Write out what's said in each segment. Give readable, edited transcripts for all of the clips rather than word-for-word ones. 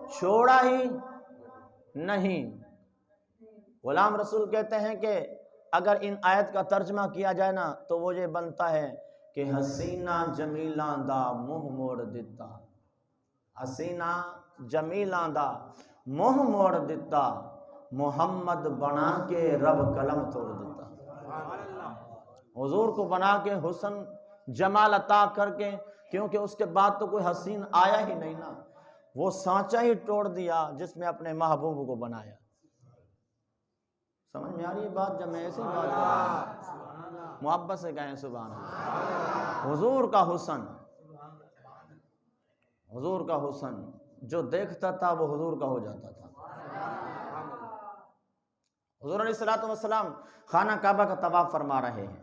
چھوڑا ہی نہیں۔ غلام رسول کہتے ہیں کہ اگر ان آیت کا ترجمہ کیا جائے نا تو وہ یہ بنتا ہے کہ حسینہ جمیلاں دا منہ موڑ دیتا، حسینہ جمیلاں دا منہ موڑ دیتا، محمد بنا کے رب قلم توڑ دیتا۔ حضور کو بنا کے حسن جمال عطا کر کے، کیونکہ اس کے بعد تو کوئی حسین آیا ہی نہیں نا، وہ سانچہ ہی توڑ دیا جس میں اپنے محبوب کو بنایا۔ سمجھ میں آ رہی ہے بات؟ جب میں ایسی بات کر رہا ہوں محبت سے کہیں سبحان اللہ۔ حضور کا حسن، حضور کا حسن جو دیکھتا تھا وہ حضور کا ہو جاتا تھا۔ حضور علیہ الصلوۃ والسلام خانہ کعبہ کا طواف فرما رہے ہیں،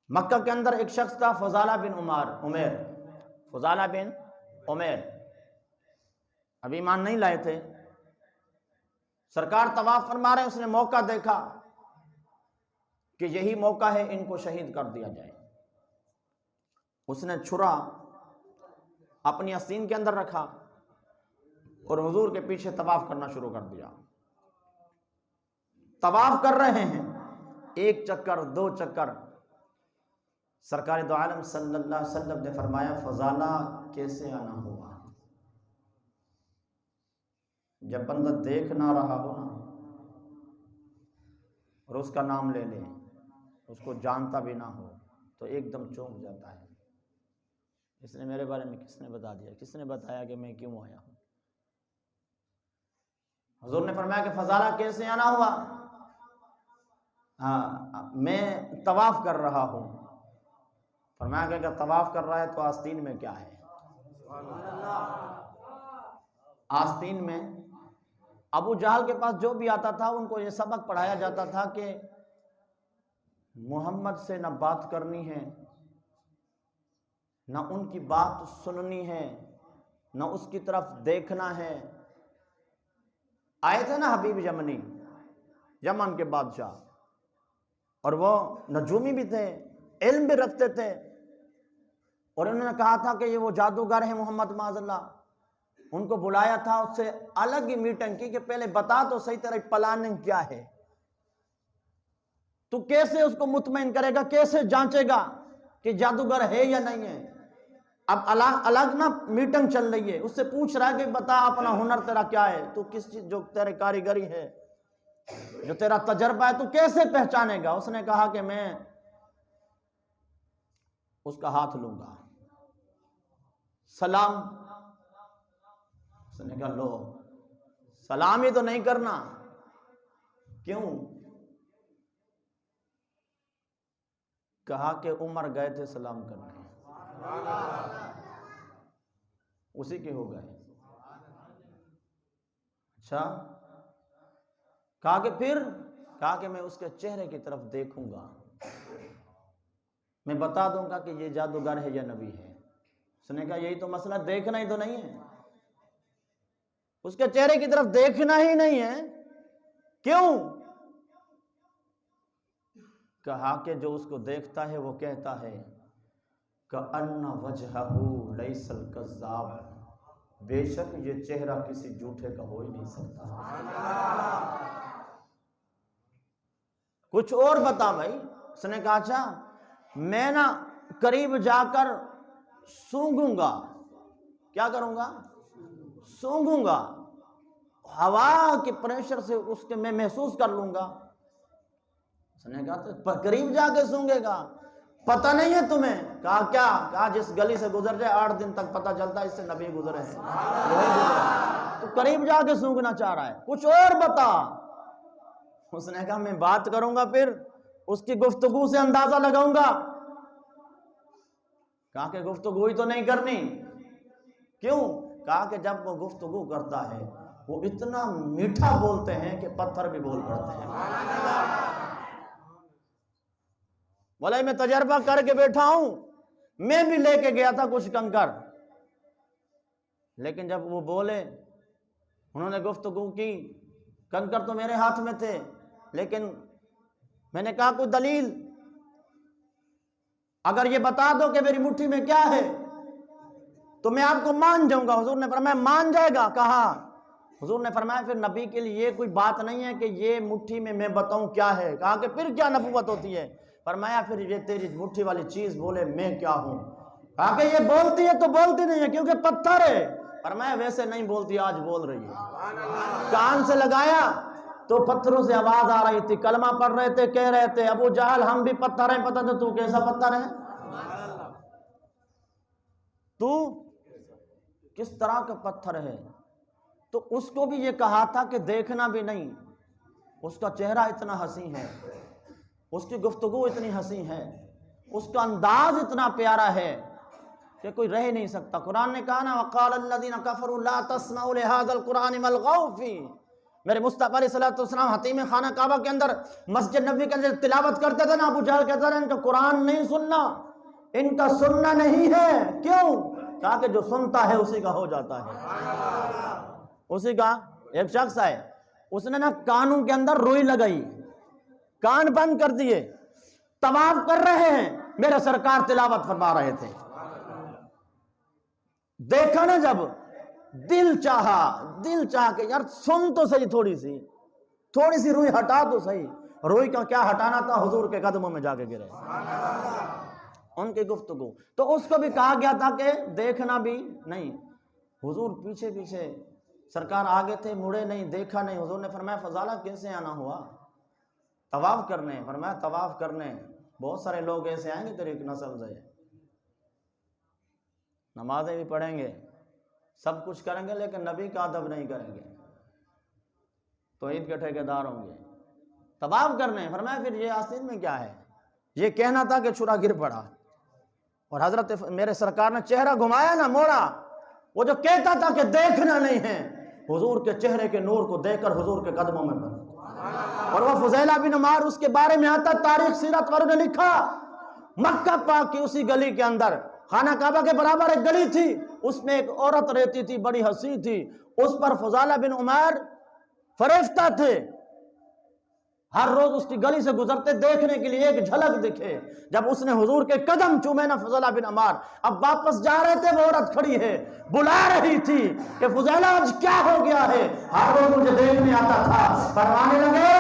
مکہ کے اندر ایک شخص تھا فضالہ بن عمیر، فضالہ بن عمیر ابھی ایمان نہیں لائے تھے، سرکار طواف فرما رہے ہیں، اس نے موقع دیکھا کہ یہی موقع ہے ان کو شہید کر دیا جائے، اس نے چھرا اپنی آستین کے اندر رکھا اور حضور کے پیچھے طواف کرنا شروع کر دیا۔ طواف کر رہے ہیں، ایک چکر، دو چکر، سرکار دو عالم صلی اللہ علیہ وسلم نے فرمایا فضالہ کیسے آنا ہوا؟ جب بندہ دیکھ نہ رہا ہو نا اور اس کا نام لے لے، اس کو جانتا بھی نہ ہو تو ایک دم چونک جاتا ہے، اس نے میرے بارے میں کس نے بتا دیا، کس نے بتایا کہ میں کیوں آیا ہوں؟ حضور نے فرمایا کہ فضالہ کیسے آنا ہوا؟ میں طواف کر رہا ہوں۔ فرمایا کہ اگر طواف کر رہا ہے تو آستین میں کیا ہے؟ آستین میں ابو جہل کے پاس جو بھی آتا تھا ان کو یہ سبق پڑھایا جاتا تھا کہ محمد سے نہ بات کرنی ہے، نہ ان کی بات سننی ہے، نہ اس کی طرف دیکھنا ہے۔ آئے تھے نا حبیب یمنی، یمن کے بادشاہ، اور وہ نجومی بھی تھے، علم بھی رکھتے تھے، اور انہوں نے کہا تھا کہ یہ وہ جادوگر ہیں محمد معاذ اللہ۔ ان کو بلایا تھا، اس سے الگ ہی میٹنگ کی کہ پہلے بتا تو صحیح طرح پلاننگ کیا ہے، تو کیسے اس کو مطمئن کرے گا، کیسے جانچے گا کہ جادوگر ہے یا نہیں ہے۔ اب الگ نا میٹنگ چل رہی ہے، اس سے پوچھ رہا ہے کہ بتا اپنا ہنر تیرا کیا ہے، تو کس چیز جو تیرے کاریگری ہے، جو تیرا تجربہ ہے، تو کیسے پہچانے گا؟ اس نے کہا کہ میں اس کا ہاتھ لوں گا، سلام۔ اس نے کہا لو، سلام ہی تو نہیں کرنا، کیوں؟ کہا کہ عمر گئے تھے سلام کرنے، اسی کے ہو گئے۔ اچھا، کہا کہ پھر؟ کہا کہ میں اس کے چہرے کی طرف دیکھوں گا، میں بتا دوں گا کہ یہ جادوگر ہے یا نبی ہے۔ اس نے کہا یہی تو مسئلہ، دیکھنا ہی تو نہیں ہے، اس کے چہرے کی طرف دیکھنا ہی نہیں ہے، کیوں؟ کہا کہ جو اس کو دیکھتا ہے وہ کہتا ہے کأن وجہہ لیس الکذاب، بے شک یہ چہرہ کسی جھوٹے کا ہو ہی نہیں سکتا۔ کچھ اور بتا بھائی۔ اس نے کہا اچھا میں نا قریب جا کر سونگوں گا، کیا کروں گا؟ سونگوں گا، ہوا کے پریشر سے اس کے میں محسوس کر لوں گا۔ اس نے کہا تو قریب جا کے سونگے گا، پتہ نہیں ہے تمہیں؟ کہا کیا؟ کہا جس گلی سے گزر جائے 8 دن تک پتہ چلتا ہے اس سے نبی گزرے ہیں، تو قریب جا کے سونگنا چاہ رہا ہے، کچھ اور بتا۔ اس نے کہا میں بات کروں گا، پھر اس کی گفتگو سے اندازہ لگاؤں گا۔ کہا کہ گفتگو ہی تو نہیں کرنی، کیوں؟ کہا کہ جب وہ گفتگو کرتا ہے وہ اتنا میٹھا بولتے ہیں کہ پتھر بھی بول پڑتے ہیں۔ بولے میں تجربہ کر کے بیٹھا ہوں، میں بھی لے کے گیا تھا کچھ کنکر، لیکن جب وہ بولے، انہوں نے گفتگو کی، کنکر تو میرے ہاتھ میں تھے، لیکن میں نے کہا کوئی دلیل، اگر یہ بتا دو کہ میری مٹھی میں کیا ہے۔ تو میں آپ کو مان جاؤں گا۔ حضور نے فرمایا مان جائے گا؟ کہا۔ حضور نے فرمایا پھر نبی کے لیے یہ کوئی بات نہیں ہے کہ یہ مٹھی میں بتاؤں کیا ہے۔ کہا کہ پھر کیا نبوت ہوتی ہے؟ فرمایا پھر یہ تیری مٹھی والی چیز بولے میں کیا ہوں۔ کہا کہ یہ بولتی ہے تو بولتی نہیں ہے کیونکہ پتھر ہے۔ فرمایا ویسے نہیں بولتی، آج بول رہی ہے۔ کان سے لگایا تو پتھروں سے آواز آ رہی تھی، کلمہ پڑھ رہے تھے، کہہ رہے تھے ابو جہل ہم بھی پتھر ہیں، پتہ تو کیسا پتھر ہے، تو کس طرح کا پتھر ہے۔ تو اس کو بھی یہ کہا تھا کہ دیکھنا بھی نہیں، اس کا چہرہ اتنا حسین ہے، اس کی گفتگو اتنی حسین ہے، اس کا انداز اتنا پیارا ہے کہ کوئی رہ نہیں سکتا۔ قرآن نے کہا نا وقال الذین کفروا لا تسمعوا لهذا القرآن والغوا فیہ۔ میرے مصطفیٰ علیہ السلام حتیم خانہ کعبہ کے اندر، مسجد نبوی کے اندر تلاوت کرتے تھے نا، ابو جہل کہتا رہا ان کا قرآن نہیں سننا، ان کا سننا نہیں ہے۔ کیوں؟ کہا کہ جو سنتا ہے اسی کا ہو جاتا ہے۔ اسی کا ایک شخص ہے، اس نے نا کانوں کے اندر روئی لگائی، کان بند کر دیے، طواف کر رہے ہیں، میرے سرکار تلاوت فرما رہے تھے، دیکھا نا جب دل چاہا کہ یار سن تو صحیح، تھوڑی سی روئی ہٹا تو صحیح۔ روئی کا کیا ہٹانا تھا، حضور کے قدموں میں جا کے گرے ان کی گفتگو۔ تو اس کو بھی کہا گیا تھا کہ دیکھنا بھی نہیں۔ حضور پیچھے پیچھے، سرکار آگے تھے، مڑے نہیں، دیکھا نہیں۔ حضور نے فرمایا فضالہ کیسے آنا ہوا؟ طواف کرنے۔ فرمایا طواف کرنے بہت سارے لوگ ایسے آئیں گے تیری نسل سے، نمازیں بھی پڑھیں گے، سب کچھ کریں گے، لیکن نبی کا ادب نہیں کریں گے، توحید کے ٹھیکیدار ہوں گے، طواف کرنے۔ فرمایا پھر یہ آستین میں کیا ہے؟ یہ کہنا تھا کہ چھرا گر پڑا، اور حضرت میرے سرکار نے چہرہ گھمایا نا، موڑا، وہ جو کہتا تھا کہ دیکھنا نہیں ہے، حضور کے چہرے کے نور کو دیکھ کر حضور کے قدموں میں پڑا۔ اور وہ فضیلہ بن عمار، اس کے بارے میں آتا تاریخ سیرت والوں نے لکھا، مکہ پاک کی اسی گلی کے اندر، خانہ کعبہ کے برابر ایک گلی تھی، اس میں ایک عورت رہتی تھی، بڑی حسین تھی، اس پر فضالہ بن عمر فریفتہ تھے، ہر روز اس کی گلی سے گزرتے دیکھنے کے لیے ایک جھلک دکھے۔ جب اس نے حضور کے قدم چومے نا فضالہ بن عمار، اب واپس جا رہے تھے، وہ عورت کھڑی ہے، بلا رہی تھی کہ فضالہ آج کیا ہو گیا ہے؟ ہر روز مجھے دیکھنے آتا تھا۔ فرمانے لگے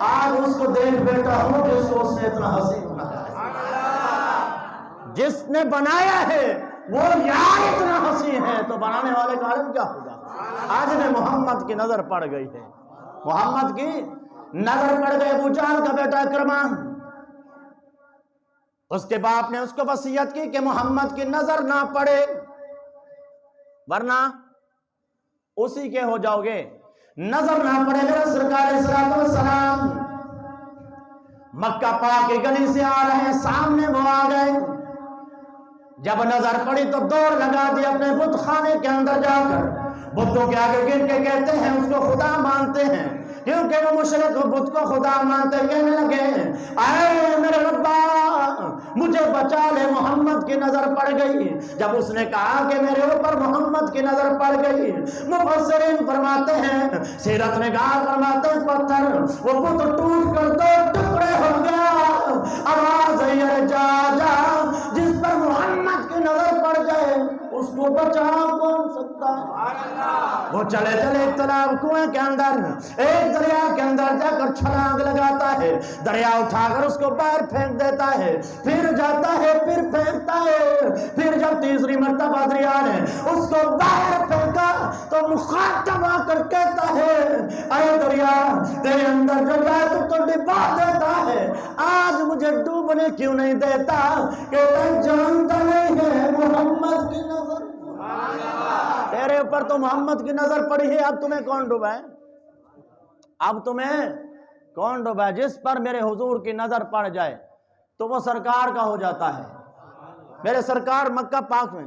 آج اس کو دیکھ بیٹھا ہوں جس کو اس نے اتنا حسین بنایا ہے، جس نے بنایا ہے وہ یار اتنا حسین ہے، تو بنانے والے کا عالم کیا ہوگا؟ آج میں محمد کی نظر پڑ گئی ہے، محمد کی نظر پڑ گئے۔ ابو جہل کا بیٹا اکرمہ، اس کے باپ نے اس کو وصیت کی کہ محمد کی نظر نہ پڑے ورنہ اسی کے ہو جاؤ گے، نظر نہ پڑے۔ میرا سرکار علیہ السلام مکہ پاک کی گلی سے آ رہے ہیں، سامنے وہ آ گئے، جب نظر پڑی تو دوڑ لگا دی اپنے بت خانے کے اندر جا کر، بتوں کے آگے گر کے کہتے ہیں اس کو خدا مانتے ہیں، کیونکہ وہ مشرک بت کو خدا مانتے، کہنے لگے اے میرے ربا مجھے بچا لے، محمد کی نظر پڑ گئی۔ جب اس نے کہا کہ میرے اوپر محمد کی نظر پڑ گئی، مفسرین فرماتے ہیں، سیرت نگار فرماتے ہیں، پتھر وہ بت ٹوٹ کر دو ٹکڑے ہو گیا۔ آواز ہے جا جا، جس پر محمد کی نظر پڑ جائے اس کو بچا کون سکتا ہے؟ وہ چلے چلے ایک تالاب کنویں کے اندر، ایک دریا کے اندر جا کر چھلانگ لگاتا ہے، دریا اٹھا کر اس کو باہر پھینک دیتا ہے، پھر جاتا ہے، پھر پھینکتا ہے، پھر جب تیسری مرتبہ دریا نے اس کو باہر پھینکا تو مخاطب آ کر کہتا ہے اے دریا تیرے اندر جو جائے تو ڈبا دیتا ہے، آج مجھے ڈوبنے کیوں نہیں دیتا؟ کہتا ہے جانتا نہیں ہے محمد کی نظر، تیرے اوپر تو محمد کی نظر پڑی ہے، اب تمہیں کون ڈوبائے؟ اب تمہیں کون ڈوبائے؟ جس پر میرے حضور کی نظر پڑ جائے تو وہ سرکار کا ہو جاتا ہے۔ میرے سرکار مکہ پاک میں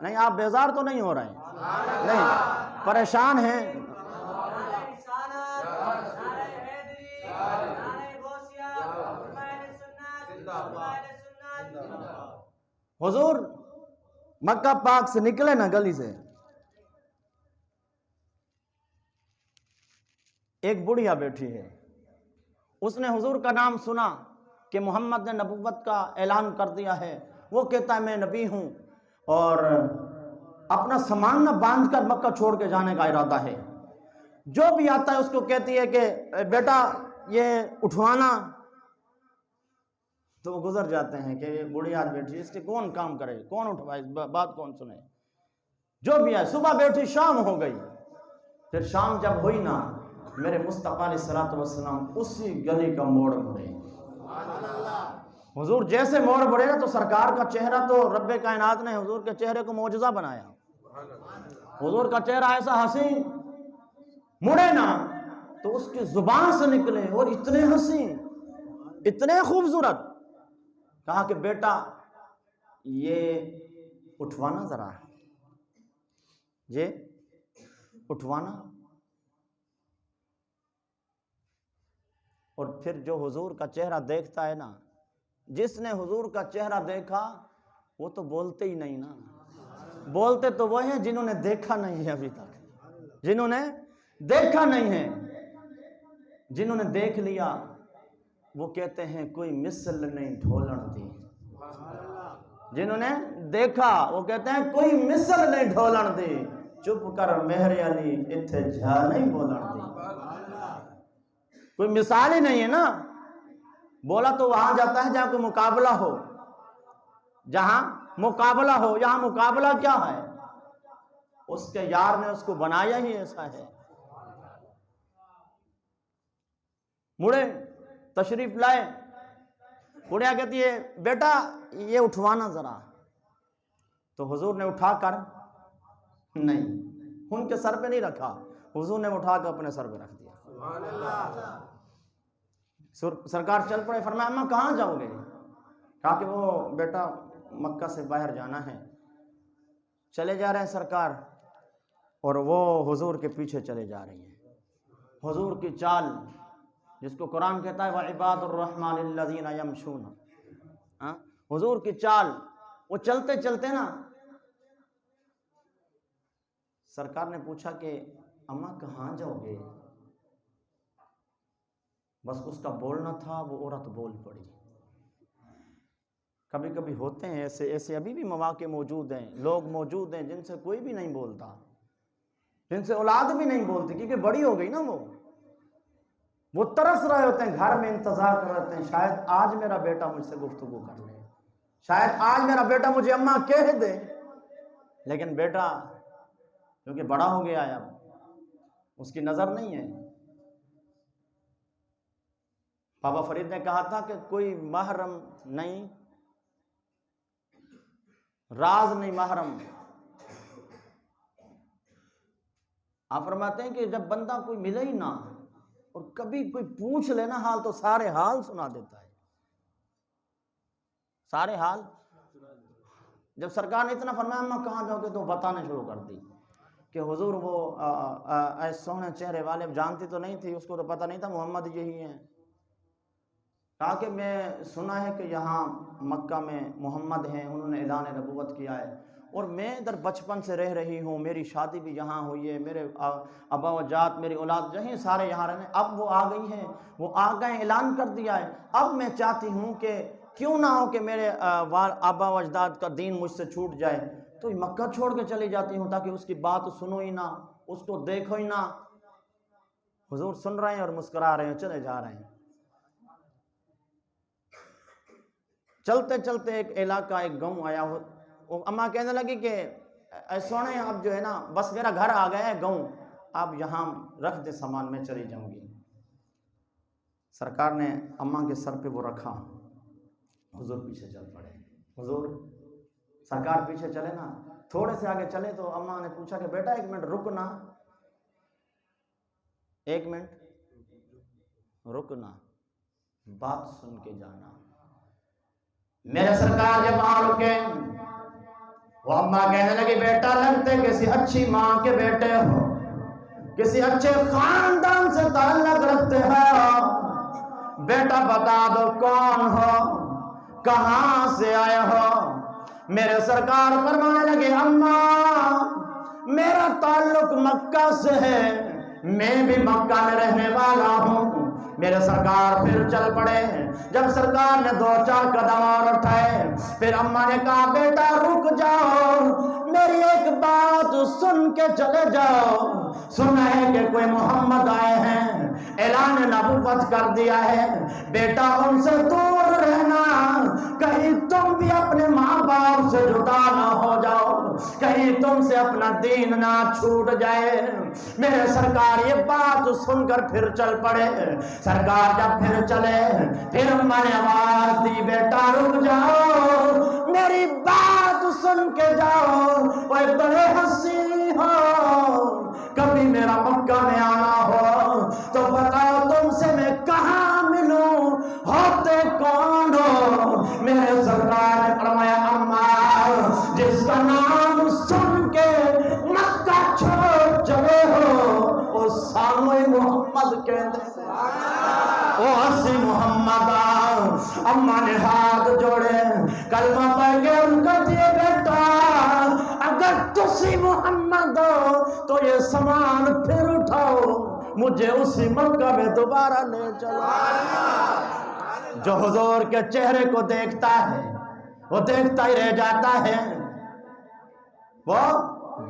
نہیں، آپ بیزار تو نہیں ہو رہے ہیں؟ نہیں، پریشان ہیں؟ حضور مکہ پاک سے نکلے نا گلی سے، ایک بڑھیا بیٹھی ہے، اس نے حضور کا نام سنا کہ محمد نے نبوت کا اعلان کر دیا ہے، وہ کہتا ہے میں نبی ہوں اور اپنا سامان نہ باندھ کر مکہ چھوڑ کے جانے کا ارادہ ہے. جو بھی آتا ہے اس کو کہتی ہے کہ بیٹا یہ اٹھوانا، تو وہ گزر جاتے ہیں کہ یہ بوڑھی آج بیٹھی، اس کے کون کام کرے، کون اٹھوائے، بات کون سنے. جو بھی ہے، صبح بیٹھی شام ہو گئی. پھر شام جب ہوئی نا، میرے مصطفیٰ علیہ الصلوۃ والسلام اسی گلی کا موڑ مڑے. حضور جیسے موڑ مڑے نا، تو سرکار کا چہرہ، تو رب کائنات نے حضور کے چہرے کو معجزہ بنایا. حضور کا چہرہ ایسا حسین مڑے نا، تو اس کی زبان سے نکلے اور اتنے حسین، اتنے خوبصورت، کہا کہ بیٹا یہ اٹھوانا ذرا، یہ اٹھوانا. اور پھر جو حضور کا چہرہ دیکھتا ہے نا، جس نے حضور کا چہرہ دیکھا وہ تو بولتے ہی نہیں نا. بولتے تو وہ ہیں جنہوں نے دیکھا نہیں ہے ابھی تک، جنہوں نے دیکھا نہیں ہے. جنہوں نے دیکھ لیا وہ کہتے ہیں کوئی مثل نہیں ڈھولن دی. جنہوں نے دیکھا وہ کہتے ہیں کوئی مثل نہیں ڈھولن دی. چپ کر مہر علی اتھے جھا نہیں بولن دی. کوئی مثال ہی نہیں ہے نا. بولا تو وہاں جاتا ہے جہاں کوئی مقابلہ ہو، جہاں مقابلہ ہو. یہاں مقابلہ کیا ہے؟ اس کے یار نے اس کو بنایا ہی ایسا ہے. مڑے تشریف لائے، بڑھیا کہتی ہے بیٹا یہ اٹھوانا ذرا. تو حضور نے اٹھا کر نہیں، ان کے سر پہ نہیں رکھا، حضور نے اٹھا کر اپنے سر پہ رکھ دیا. سرکار چل پڑے. فرمایا اماں کہاں جاؤ گے؟ کہا کہ وہ بیٹا مکہ سے باہر جانا ہے. چلے جا رہے ہیں سرکار، اور وہ حضور کے پیچھے چلے جا رہی ہیں. حضور کی چال، جس کو قرآن کہتا ہے وَعِبَادُ الرَّحْمَنِ الَّذِينَ يَمْشُونَ، حضور کی چال، وہ چلتے چلتے نا. سرکار نے پوچھا کہ اماں کہاں جاؤ گے؟ بس اس کا بولنا تھا، وہ عورت بول پڑی. کبھی کبھی ہوتے ہیں ایسے ابھی بھی مواقع موجود ہیں، لوگ موجود ہیں جن سے کوئی بھی نہیں بولتا، جن سے اولاد بھی نہیں بولتی، کیونکہ بڑی ہو گئی نا. وہ ترس رہے ہوتے ہیں، گھر میں انتظار کر رہے ہوتے ہیں، شاید آج میرا بیٹا مجھ سے گفتگو کر لے، شاید آج میرا بیٹا مجھے اماں کہہ دے. لیکن بیٹا کیونکہ بڑا ہو گیا ہے، اب اس کی نظر نہیں ہے. بابا فرید نے کہا تھا کہ کوئی محرم نہیں، راز نہیں محرم. آپ فرماتے ہیں کہ جب بندہ کوئی ملے ہی نہ اور کبھی کوئی پوچھ لینا حال، تو سارے حال سنا دیتا ہے، سارے حال. جب سرکار نے اتنا فرمایا اماں کہاں جاؤ گے، تو بتانے شروع کر دی کہ حضور وہ ایسے سونے چہرے والے، جانتی تو نہیں تھی، اس کو تو پتہ نہیں تھا محمد یہی ہیں. کہا کہ میں سنا ہے کہ یہاں مکہ میں محمد ہیں، انہوں نے اعلان نبوت کیا ہے، اور میں ادھر بچپن سے رہ رہی ہوں، میری شادی بھی یہاں ہوئی ہے، میرے ابا و جات، میری اولاد جہیں سارے یہاں رہنے. اب وہ آ گئی ہیں، وہ آ گئے، اعلان کر دیا ہے. اب میں چاہتی ہوں کہ کیوں نہ ہو کہ میرے آبا و اجداد کا دین مجھ سے چھوٹ جائے، تو مکہ چھوڑ کے چلی جاتی ہوں تاکہ اس کی بات سنو ہی نہ، اس کو دیکھو ہی نہ. حضور سن رہے ہیں اور مسکرا رہے ہیں، چلے جا رہے ہیں. چلتے چلتے ایک علاقہ، ایک گاؤں آیا. وہ اماں کہنے لگی کہ اے سونے اب جو ہے نا، بس میرا گھر آ گیا ہے گاؤں، اب یہاں رکھ دے سامان، میں چلی جاؤں گی. سرکار نے اماں کے سر پہ وہ رکھا، حضور پیچھے چل پڑے. حضور سرکار پیچھے چلے نا، تھوڑے سے آگے چلے تو اماں نے پوچھا کہ بیٹا ایک منٹ رکنا، ایک منٹ رکنا، بات سن کے جانا. میرے سرکار جب وہاں رکے، وہ اماں کہنے لگی بیٹا لگتے کسی اچھی ماں کے بیٹے ہو، کسی اچھے خاندان سے تعلق رکھتے ہو، بیٹا بتا دو کون ہو، کہاں سے آئے ہو. میرے سرکار فرمانے لگے اماں میرا تعلق مکہ سے ہے، میں بھی مکہ میں رہنے والا ہوں، میرے سرکار پھر چل پڑے. جب سرکار نے 2-4 قدم اور اٹھائے پھر اماں نے کہا بیٹا رک جاؤ, میری ایک بات سن کے چلے جاؤ. سنا ہے کہ کوئی محمد آئے ہیں, اعلان نبوت کر دیا ہے, بیٹا ان سے دور رہنا, کہیں تم بھی اپنے ماں باپ سے جدا نہ ہو جاؤ, کہیں تم سے اپنا دین نہ چھوٹ جائے. میرے سرکار یہ بات سن کر پھر چل پڑے. سرکار جب پھر چلے پھر اماں نے آواز دی بیٹا رک جاؤ, میری بات سن کے جاؤ. اوے بڑے حسین ہو, کبھی میرا مکہ میں آنا ہو تو بتاؤ تم سے میں کہاں ملوں, ہوتے کون ہو؟ میرے سرکار نے فرمایا اماں جس کا نام سن کے مکہ چھوڑ چلے ہو وہ ساموئے محمد کہتے ہیں, وہ ہنسی محمد. اماں نے ہاتھ جوڑے کلمہ پڑھ کے ان کو دیے بیٹا اگر تسی محمد ہو تو یہ سامان پھر اٹھاؤ, مجھے اسی مکہ میں دوبارہ لے چلو. جو حضور کے چہرے کو دیکھتا ہے وہ دیکھتا ہی رہ جاتا ہے, وہ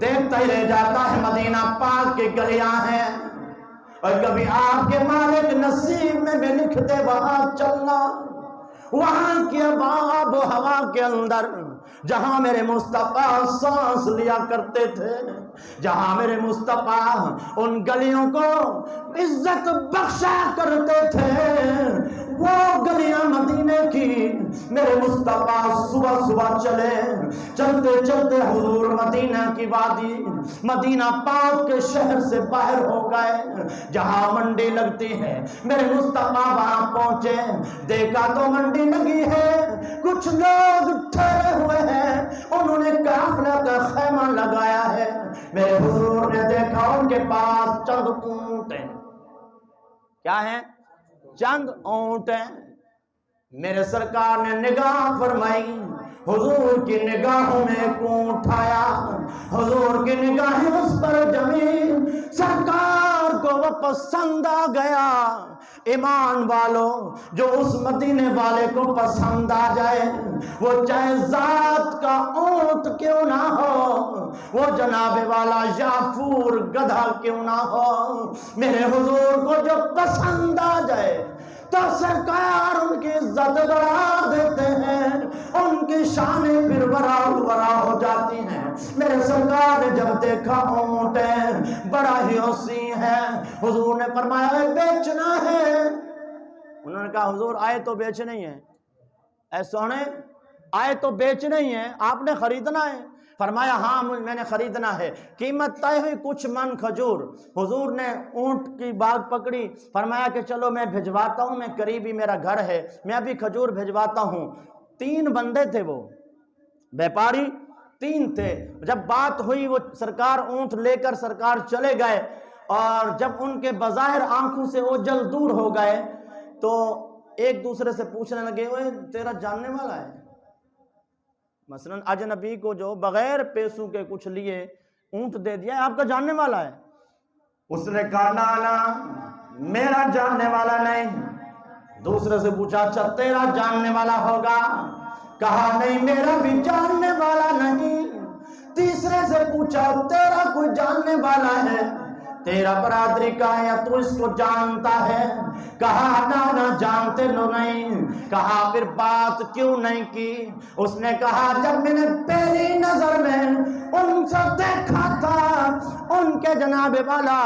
دیکھتا ہی رہ جاتا ہے. مدینہ پاک کی گلیاں ہیں اور کبھی آپ کے مالک نصیب میں بھی لکھ دے وہاں چلنا, وہاں کی آب و ہوا کے اندر جہاں میرے مصطفیٰ سانس لیا کرتے تھے, جہاں میرے مصطفیٰ ان گلیوں کو عزت بخشا کرتے تھے, وہ گلیاں مدینے کی. میرے مصطفیٰ صبح صبح چلے, چلتے چلتے حضور مدینہ کی وادی مدینہ پاک کے شہر سے باہر ہو گئے جہاں منڈی لگتی ہے. میرے مصطفیٰ وہاں پہنچے, دیکھا تو منڈی لگی ہے, کچھ لوگ ٹھہرے ہوئے ہیں, انہوں نے قافلہ کا خیمہ لگایا ہے. میرے حضور نے دیکھا ان کے پاس چند اونٹ ہیں. کیا ہیں؟ چند اونٹ ہیں. میرے سرکار نے نگاہ فرمائی, حضور کی نگاہوں نے ایک اونٹ آیا, حضور کی نگاہیں اس پر جمی, سرکار کو وہ پسند آ گیا. ایمان والو جو اس مدینے والے کو پسند آ جائے وہ چاہے ذات کا اونٹ کیوں نہ ہو, وہ جناب والا یافور گدھا کیوں نہ ہو, میرے حضور کو جو پسند آ جائے تو سرکار ان کی عزت بڑھا دیتے ہیں, ان کی شانیں پھر ورا ہو جاتی ہیں. میرے سرکار نے جب دیکھا اونٹ ہے بڑا ہی حسین ہے, حضور نے فرمایا بیچنا ہے. انہوں نے کہا حضور آئے تو بیچنا ہی ہے, اے سونے آئے تو بیچنا ہی ہے, آپ نے خریدنا ہے. فرمایا ہاں میں نے خریدنا ہے, قیمت طے ہوئی کچھ من کھجور. حضور نے اونٹ کی باغ پکڑی, فرمایا کہ چلو میں بھجواتا ہوں, میں قریبی میرا گھر ہے, میں ابھی کھجور بھجواتا ہوں. 3 بندے تھے, وہ بیپاری 3 تھے. جب بات ہوئی وہ سرکار اونٹ لے کر سرکار چلے گئے, اور جب ان کے بظاہر آنکھوں سے اوجل دور ہو گئے تو ایک دوسرے سے پوچھنے لگے اوے تیرا جاننے والا ہے؟ مثلا اجنبی کو جو بغیر پیسوں کے کچھ لیے اونٹ دے دیا ہے, آپ کا جاننے والا ہے؟ اس نے کہا نا میرا جاننے والا نہیں. دوسرے سے پوچھا اچھا تیرا جاننے والا ہوگا؟ کہا نہیں میرا بھی جاننے والا نہیں. تیسرے سے پوچھا تیرا کوئی جاننے والا ہے؟ تیرا برادری کا ہے یا تو اس کو جانتا ہے؟ کہا نہ جانتے لو نہیں. کہا پھر بات کیوں نہیں کی؟ اس نے کہا جب میں نے پہلی نظر میں ان سے دیکھا تھا, ان کے جناب والا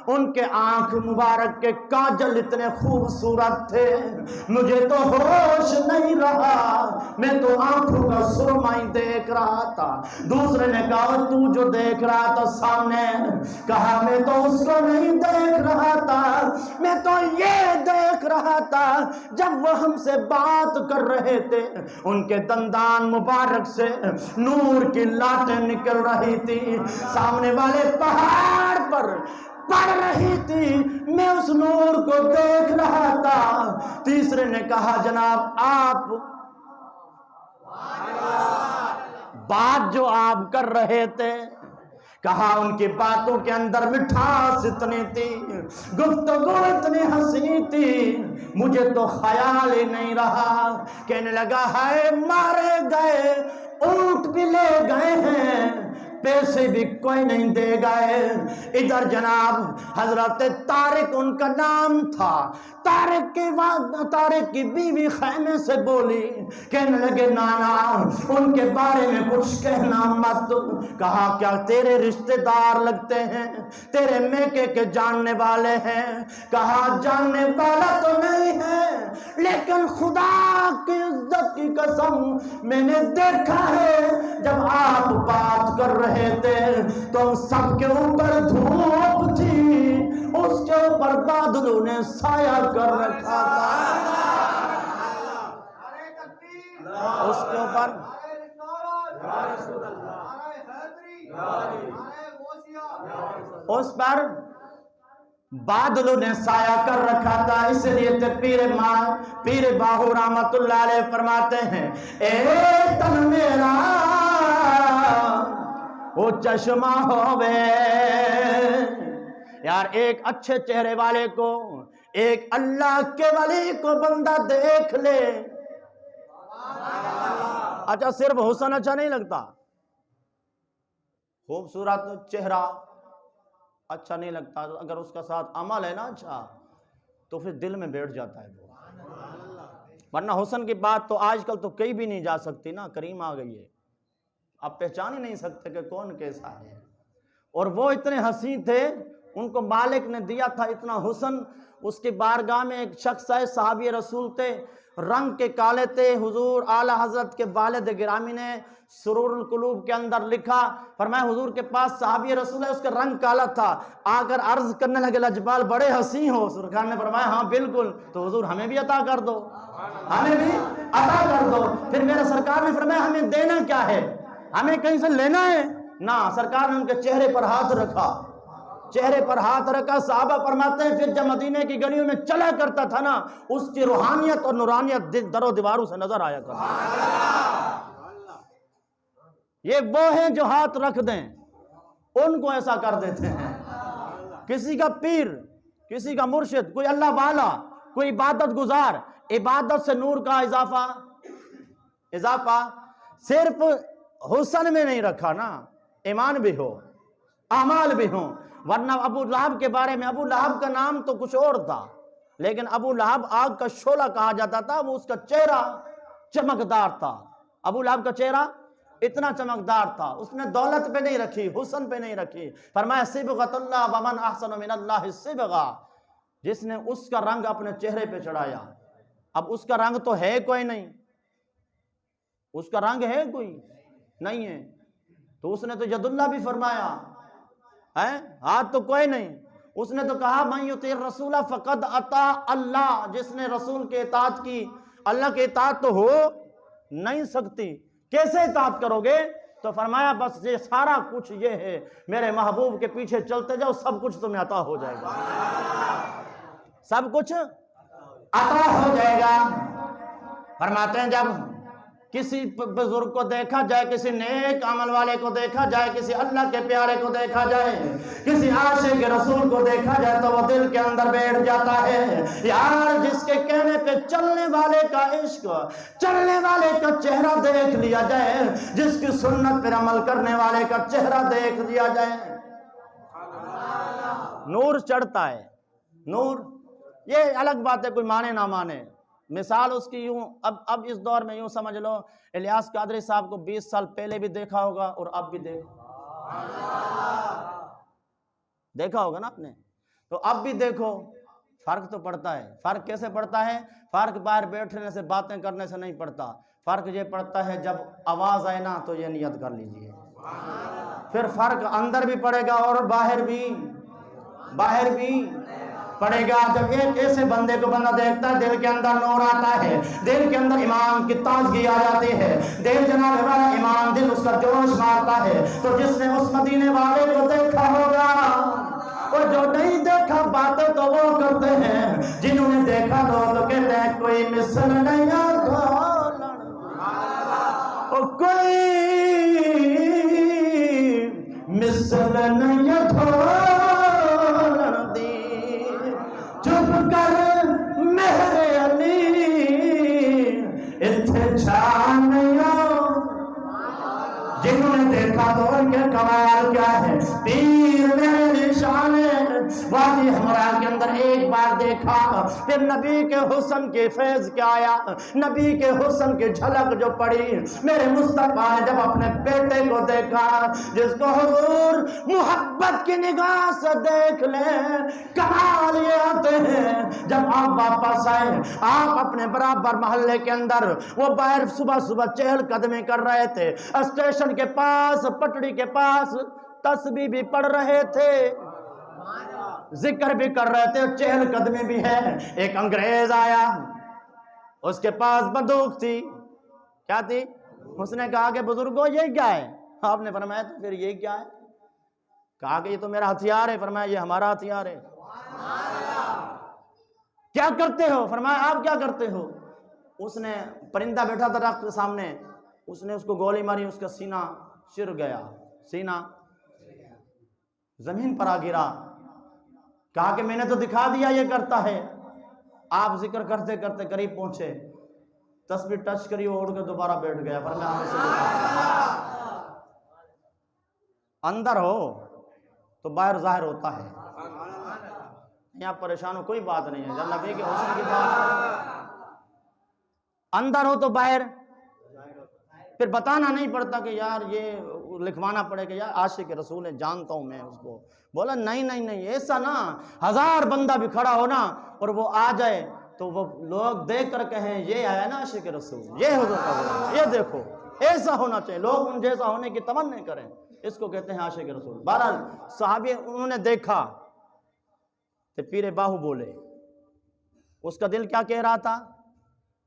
ان کے آنکھ مبارک کے کاجل اتنے خوبصورت تھے, مجھے تو ہوش نہیں رہا, میں تو آنکھوں کا سرما ہی دیکھ رہا تھا. دوسرے نے کہا تو جو دیکھ رہا تھا سامنے؟ کہا میں تو اس کو نہیں دیکھ رہا تھا, میں تو یہ دیکھ رہا تھا جب وہ ہم سے بات کر رہے تھے ان کے دندان مبارک سے نور کی لاٹیں نکل رہی تھی, سامنے والے پہاڑ پر پڑ رہی تھی, میں اس نور کو دیکھ رہا تھا. تیسرے نے کہا جناب آپ بات جو آپ کر رہے تھے کہا ان کی باتوں کے اندر مٹھاس اتنی تھی، گفتگو اتنی حسین تھی، مجھے تو خیال ہی نہیں رہا۔ کہنے لگا ہے مارے گئے اونٹ بھی لے گئے ہیں، پیسے بھی کوئی نہیں دے گئے۔ ادھر جناب حضرت طارق ان کا نام تھا، طارق کی بیوی خیمے سے بولی، کہنے لگے نانا ان کے بارے میں کچھ کہنا مت۔ کہا کیا تیرے رشتہ دار لگتے ہیں، تیرے میکے کے جاننے والے ہیں؟ کہا جاننے والا تو نہیں ہے، لیکن خدا کی عزت کی قسم میں نے دیکھا ہے جب آپ بات کر رہے تھے تو سب کے اوپر دھوپ تھی، اس کے اوپر بادلوں نے سایہ کر رکھا تھا، اس کے اوپر اس پر بادلوں نے سایہ کر رکھا تھا۔ اس لیے تو پیر باہو رحمت اللہ علیہ فرماتے ہیں اے تن میرا وہ چشمہ ہووے۔ یار ایک اچھے چہرے والے کو، ایک اللہ کے ولی کو بندہ دیکھ لے، اچھا صرف حسن اچھا نہیں لگتا، خوبصورت چہرہ اچھا نہیں لگتا، اگر اس کا ساتھ عمل ہے نا اچھا تو پھر دل میں بیٹھ جاتا ہے وہ۔ ورنہ حسن کی بات تو آج کل تو کہیں بھی نہیں جا سکتی نا، کریم آ گئی ہے، آپ پہچان ہی نہیں سکتے کہ کون کیسا ہے۔ اور وہ اتنے حسین تھے، ان کو مالک نے دیا تھا اتنا حسن۔ اس کی بارگاہ میں ایک شخص ہے، صحابی رسول تھے، رنگ کے کالے تھے۔ حضور اعلی حضرت کے والد گرامی نے سرور القلوب کے اندر لکھا، فرمایا حضور کے پاس صحابی رسول ہے، اس کا رنگ کالا تھا، آ کر عرض کرنے لگے لاجپال بڑے حسین ہو۔ سرکار نے فرمایا ہاں بالکل، تو حضور ہمیں بھی عطا کر دو، ہمیں بھی عطا کر دو۔ پھر میرے سرکار نے فرمایا ہمیں دینا کیا ہے، ہمیں کہیں سے لینا ہے نا؟ سرکار نے ان کے چہرے پر ہاتھ رکھا، چہرے پر ہاتھ رکھا۔ صحابہ فرماتے ہیں پھر جب مدینے کی گلیوں میں چلا کرتا تھا نا، اس کی روحانیت اور نورانیت در و دیواروں سے نظر آیا کرتا۔ یہ وہ ہیں جو ہاتھ رکھ دیں ان کو ایسا کر دیتے ہیں۔ کسی کا پیر، کسی کا مرشد، کوئی اللہ والا، کوئی عبادت گزار، عبادت سے نور کا اضافہ صرف حسن میں نہیں رکھا نا، ایمان بھی ہو، اعمال بھی ہوں۔ ورنہ ابو لہب کے بارے میں، ابو لہب کا نام تو کچھ اور تھا، لیکن ابو لہب آگ کا شعلہ کہا جاتا تھا، وہ اس کا چہرہ چمکدار تھا۔ ابو لہب کا چہرہ اتنا چمکدار تھا، اس نے دولت پہ نہیں رکھی، حسن پہ نہیں رکھی۔ فرمایا صبغۃ اللہ ومن احسن من اللہ صبغہ، جس نے اس کا رنگ اپنے چہرے پہ چڑھایا۔ اب اس کا رنگ تو ہے کوئی نہیں، اس کا رنگ ہے کوئی نہیں ہے، تو اس نے تو ید اللہ بھی فرمایا ہے، ہاتھ تو کوئی نہیں۔ اس نے تو کہا من یطیع الرسول فقد اطاع اللہ، جس نے رسول کے اطاعت کی، اللہ کے اطاعت تو ہو نہیں سکتی، کیسے اطاعت کرو گے؟ تو فرمایا بس یہ سارا کچھ یہ ہے، میرے محبوب کے پیچھے چلتے جاؤ، سب کچھ تمہیں عطا ہو جائے گا، سب کچھ عطا ہو جائے گا۔ فرماتے ہیں جب کسی بزرگ کو دیکھا جائے، کسی نیک عمل والے کو دیکھا جائے، کسی اللہ کے پیارے کو دیکھا جائے، کسی عاشق رسول کو دیکھا جائے تو وہ دل کے اندر بیٹھ جاتا ہے۔ یار جس کے کہنے پہ چلنے والے کا عشق، چلنے والے کا چہرہ دیکھ لیا جائے، جس کی سنت پر عمل کرنے والے کا چہرہ دیکھ لیا جائے، نور چڑھتا ہے۔ نور یہ الگ بات ہے، کوئی مانے نہ مانے۔ مثال اس کی یوں، اب اس دور میں یوں سمجھ لو، الیاس قادری صاحب کو 20 سال پہلے بھی دیکھا ہوگا اور اب بھی دیکھا ہوگا نا آپ نے، تو اب بھی دیکھو، فرق تو پڑتا ہے۔ فرق کیسے پڑتا ہے؟ فرق باہر بیٹھنے سے، باتیں کرنے سے نہیں پڑتا، فرق یہ پڑتا ہے جب آواز آئے نا تو یہ نیت کر لیجئے، پھر فرق اندر بھی پڑے گا اور باہر بھی پڑے گا۔ جب ایک ایسے بندے کو بندہ دیکھتا ہے، دل کے اندر نور آتا ہے، دل کے اندر ایمان کی تازگی آ جاتی ہے، دل جناب والا ایمان، دل اس کا جوش مارتا ہے۔ تو جس نے اس مدینے والے کو دیکھا ہوگا، اور جو نہیں دیکھا باتیں تو وہ کرتے ہیں، جنہوں نے دیکھا تو کہتے ہیں کوئی مثل نہیں کوئی مثل وادی حمرا کے اندر ایک بار دیکھا، پھر نبی کے حسن کے فیض کیا آیا، نبی کے حسن کی جھلک جو پڑی، میرے مصطفیٰ نے جب اپنے بیٹے کو دیکھا جس کو حضور محبت کی نگاہ سے دیکھ لیں، کمال یہ آتے ہیں جب آپ واپس آئے، آپ اپنے برابر محلے کے اندر، وہ باہر صبح صبح چہل قدمی کر رہے تھے، اسٹیشن کے پاس پٹڑی کے پاس تسبیح بھی پڑھ رہے تھے، ذکر بھی کر رہے تھے، چہل قدمی بھی ہے۔ ایک انگریز آیا، اس کے پاس بندوق تھی، کیا تھی؟ اس نے کہا کہ بزرگوں یہ کیا ہے؟ آپ نے فرمایا تو پھر یہ کیا ہے؟ کہا کہ یہ تو میرا ہتھیار ہے۔ فرمایا یہ ہمارا ہتھیار ہے۔ کیا کرتے ہو؟ فرمایا آپ کیا کرتے ہو؟ اس نے، پرندہ بیٹھا تھا درخت کے سامنے، اس نے اس کو گولی ماری، اس کا سینہ چر گیا، سینہ زمین پر آ گرا۔ کہا کہ میں نے تو دکھا دیا یہ کرتا ہے۔ آپ ذکر کرتے کرتے قریب پہنچے، تسبیح ٹچ کری، وہ اڑ کے دوبارہ بیٹھ گیا۔ فرمایا ہمیں سے اندر ہو تو باہر ظاہر ہوتا ہے، یہاں پریشان ہو کوئی بات نہیں ہے، جب نبی کے حسن کی بات، اندر ہو تو باہر، پھر بتانا نہیں پڑتا کہ یار یہ لکھوانا پڑے کہ یار عاشق رسول ہے، جانتا ہوں میں اس کو۔ بولا نہیں نہیں نہیں، ایسا نہ، 1000 بندہ بھی کھڑا ہو نا اور وہ آ جائے تو وہ لوگ دیکھ کر کہیں یہ آیا نا عاشق رسول، یہ حضور کا غلام، یہ دیکھو، ایسا ہونا چاہیے، لوگ ان جیسا ہونے کی تمنا کریں، اس کو کہتے ہیں عاشق رسول۔ بہرحال صحابی انہوں نے دیکھا تو پیر باہو بولے، اس کا دل کیا کہہ رہا تھا؟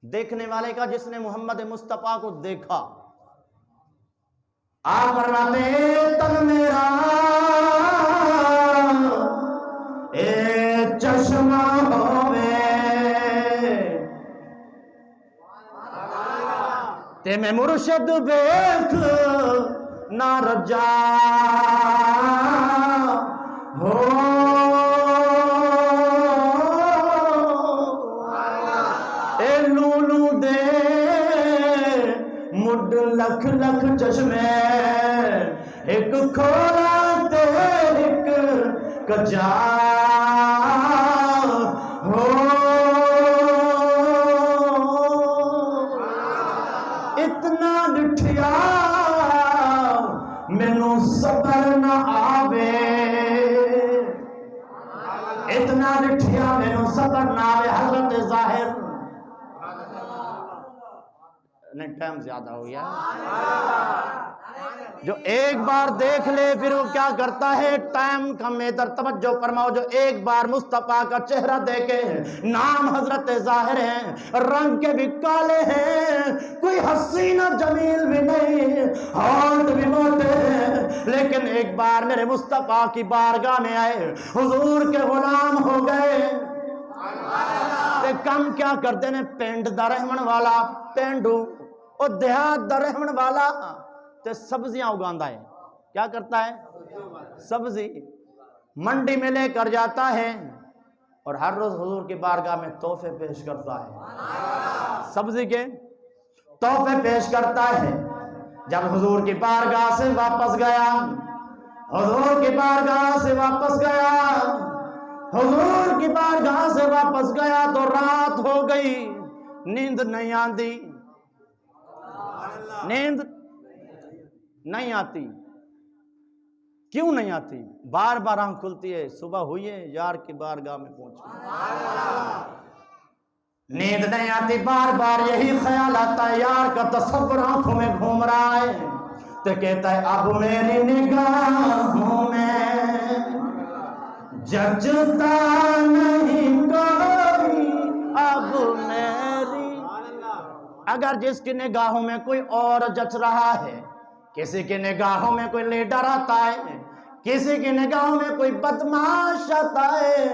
دیکھنے والے کا جس نے محمد مصطفیٰ کو دیکھا، آپ فرماتے ہیں تن میرا اے چشمہ ہوئے تے میں مرشد ویکھ نہ رجا ہو، اے لولو دے مڈ لکھ لکھ چشمے، ایک کھولا تے ایک کجا ہو، اتنا ڈٹھیا مینوں صبر نہ آوے، اتنا ڈٹھیا مینوں صبر نہ آوے۔ حضرت ظاہر نہیں، ٹائم زیادہ ہو گیا، جو ایک بار دیکھ لے پھر وہ کیا کرتا ہے، ٹائم کم ہے، ادھر توجہ فرماؤ، جو ایک بار مصطفیٰ کا چہرہ دیکھے، نام حضرت ظاہر ہیں، رنگ کے بھی کالے ہیں، کوئی حسینہ جمیل بھی نہیں، ہونٹ بھی موٹے ہیں، لیکن ایک بار میرے مصطفیٰ کی بارگاہ میں آئے، حضور کے غلام ہو گئے۔ تے کم کیا کرتے ہیں، پینڈ دا رحمن والا، پینڈو اور دیہات دا رحمن والا تے سبزیاں اگاندا ہے، کیا کرتا ہے؟ سبزی منڈی میں لے کر جاتا ہے اور ہر روز حضور کی بارگاہ میں تحفے پیش کرتا ہے، سبزی کے تحفے پیش کرتا ہے۔ جب حضور کی بارگاہ سے واپس گیا، حضور کی بارگاہ سے واپس گیا، حضور کی بارگاہ سے واپس گیا تو رات ہو گئی، نیند نہیں آتی، نیند نہیں آتی، کیوں نہیں آتی؟ بار بار آنکھ کھلتی ہے، صبح ہوئی ہے، یار کی بارگاہ میں پہنچا، نیند نہیں آتی، بار بار یہی خیال آتا ہے، یار کا تصور آنکھوں میں گھوم رہا ہے، تو کہتا ہے اب میری نگاہوں میں ججتا نہیں کوئی، اب میری، اگر جس کی نگاہوں میں کوئی اور جچ رہا ہے، کسی کی نگاہوں میں کوئی لیڈر آتا ہے، کسی کی نگاہوں میں کوئی بدماش آتا ہے،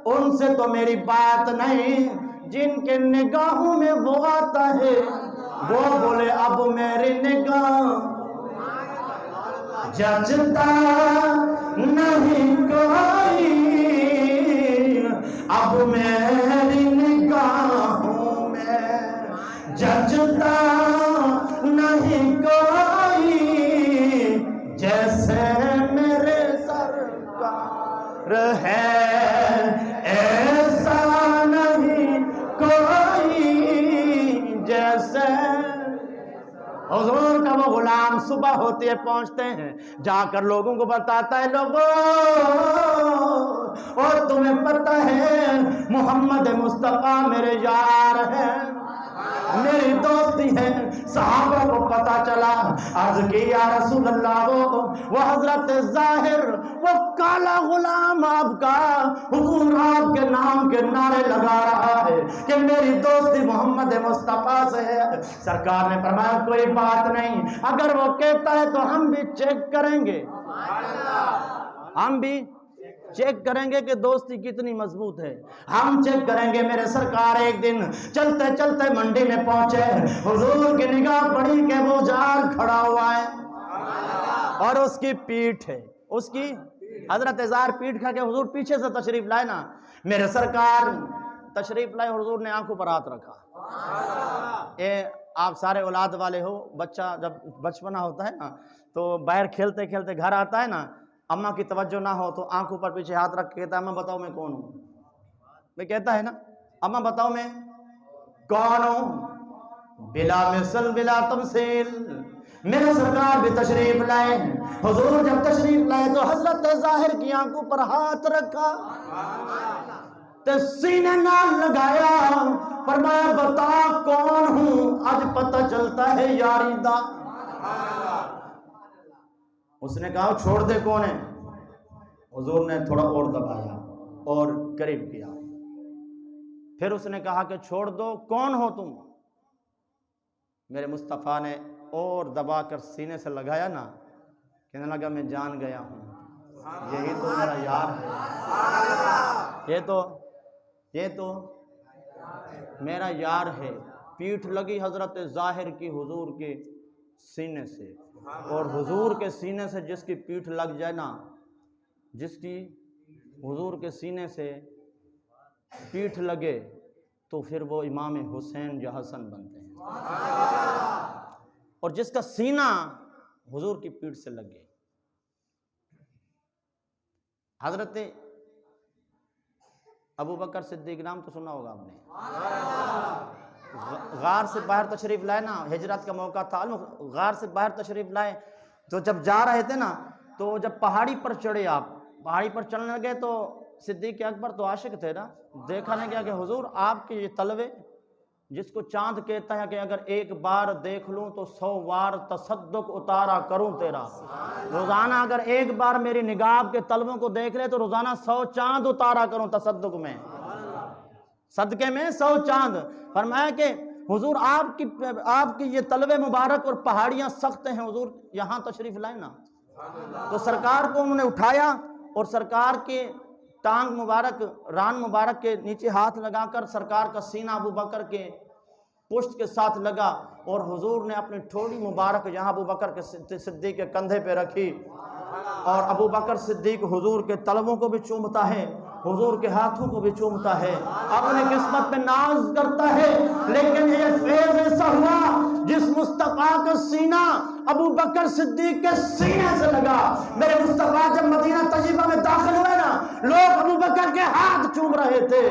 ان سے تو میری بات نہیں، جن کے نگاہوں میں وہ آتا ہے وہ بولے اب میری نگاہ جچتا نہیں کوئی، اب میری نگاہوں میں جچتا نہیں کوئی، جیسے میرے سرکار ہے ایسا نہیں کوئی جیسے حضور کا وہ غلام صبح ہوتے پہنچتے ہیں، جا کر لوگوں کو بتاتا ہے، لوگوں اور تمہیں پتہ ہے محمد مصطفیٰ میرے یار ہیں، میری دوستی ہے۔ صحابہ کو پتا چلا، عرض کی یا رسول اللہ وہ حضرت ظاہر، وہ کالا غلام آپ کا حضور آپ کے نام کے نعرے لگا رہا ہے کہ میری دوستی محمد مصطفیٰ سے ہے۔ سرکار نے فرمایا کوئی بات نہیں، اگر وہ کہتا ہے تو ہم بھی چیک کریں گے، ہم بھی چیک کریں گے کہ دوستی کتنی مضبوط ہے، ہم چیک کریں گے۔ میرے سرکار ایک دن چلتے چلتے منڈی میں پہنچے، حضور کی نگاہ پڑی کہ وہ جار کھڑا ہوا ہے اور اس کی پیٹھ ہے، اس کی حضرت زار پیٹھ کھا کے حضور پیچھے سے تشریف لائے نا، میرے سرکار تشریف لائے، حضور نے آنکھوں پر ہاتھ رکھا۔ اے آپ سارے اولاد والے ہو، بچہ جب بچپنا ہوتا ہے نا تو باہر کھیلتے کھیلتے گھر آتا ہے نا، اماں کی توجہ نہ ہو تو آنکھوں پر پیچھے ہاتھ رکھ کے کہتا ہے اماں بتاؤ میں کون ہوں، میں کہتا ہے نا اماں بتاؤ میں کون ہوں، بلا مثل بلا تمثیل۔ میرے سرکار بھی تشریف لائے، حضور جب تشریف لائے تو حضرت ظاہر کی آنکھوں پر ہاتھ رکھا تو سینے نال لگایا، فرمایا بتا کون ہوں، آج پتہ چلتا ہے یاری دا۔ اس نے کہا چھوڑ دے کون ہے، حضور نے تھوڑا اور دبایا اور قریب کیا، پھر اس نے کہا کہ چھوڑ دو کون ہو تم، میرے مصطفیٰ نے اور دبا کر سینے سے لگایا نا، کہنے لگا میں جان گیا ہوں یہی تو میرا یار ہے، یہ تو میرا یار ہے۔ پیٹھ لگی حضرت ظاہر کی حضور کے سینے سے، اور حضور کے سینے سے جس کی پیٹھ لگ جائے نا، جس کی حضور کے سینے سے پیٹھ لگے تو پھر وہ امام حسین یا حسن بنتے ہیں، اور جس کا سینہ حضور کی پیٹھ سے لگے۔ حضرت ابو بکر صدیق نام تو سنا ہوگا آپ نے، غار سے باہر تشریف لائے نا، ہجرت کا موقع تھا، غار سے باہر تشریف لائے تو جب جا رہے تھے نا تو جب پہاڑی پر چڑھے، آپ پہاڑی پر چڑھنے لگے تو صدیق اکبر تو عاشق تھے نا، دیکھا نہیں کیا کہ حضور آپ کے یہ تلوے جس کو چاند کہتا ہے کہ اگر ایک بار دیکھ لوں تو 100 بار تصدق اتارا کروں تیرا، روزانہ اگر ایک بار میری نگاہ کے تلووں کو دیکھ لے تو روزانہ 100 چاند اتارا کروں تصدق میں، صدقے میں 100 چاند۔ فرمایا کہ حضور آپ کی یہ تلوے مبارک اور پہاڑیاں سخت ہیں، حضور یہاں تشریف لائے نا، تو سرکار کو انہوں نے اٹھایا اور سرکار کے ٹانگ مبارک ران مبارک کے نیچے ہاتھ لگا کر سرکار کا سینہ ابو بکر کے پشت کے ساتھ لگا، اور حضور نے اپنی ٹھوڑی مبارک یہاں ابو بکر کے صدیق کے کندھے پہ رکھی، اور ابو بکر صدیق حضور کے تلووں کو بھی چومتا ہے، حضور کے ہاتھوں کو بھی چومتا ہے، اپنے قسمت پہ ناز کرتا ہے۔ لیکن یہ فیض ایسا ہوا جس مصطفیٰ کا سینہ ابو بکر صدیق کے سینے سے لگا، میرے مصطفیٰ جب مدینہ طیبہ میں داخل ہوئے نا، لوگ ابو بکر کے ہاتھ چوم رہے تھے۔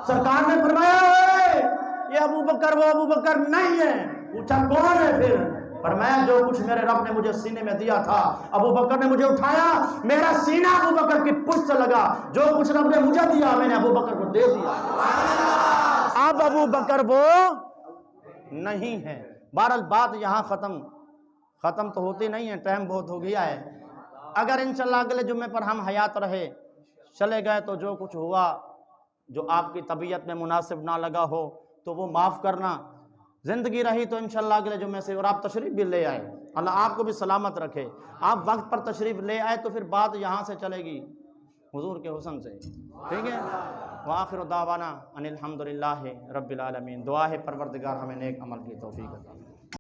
سرکار نے فرمایا یہ ابو بکر وہ ابو بکر نہیں ہے، پوچھا کون ہے پھر؟ فرمایا جو کچھ میرے رب نے مجھے سینے میں دیا تھا، ابو بکر نے مجھے اٹھایا، میرا سینہ ابو بکر کی پشت سے لگا، جو کچھ رب نے مجھے دیا میں نے ابو بکر کو دے دیا۔ اب ابو بکر وہ نہیں ہے۔ بہرحال بات یہاں ختم تو ہوتی نہیں ہے، ٹائم بہت ہو گیا ہے۔ اگر انشاءاللہ اگلے جمعے پر ہم حیات رہے، چلے گئے تو جو کچھ ہوا جو آپ کی طبیعت میں مناسب نہ لگا ہو تو وہ معاف کرنا، زندگی رہی تو انشاءاللہ اگلے جمعے سے، اور آپ تشریف بھی لے آئے، اللہ آپ کو بھی سلامت رکھے، آپ وقت پر تشریف لے آئے تو پھر بات یہاں سے چلے گی حضور کے حسن سے، ٹھیک ہے؟ وآخر دعوانا ان الحمدللہ رب العالمین۔ دعا ہے پروردگار ہمیں نیک عمل کی توفیق عطا فرمائے۔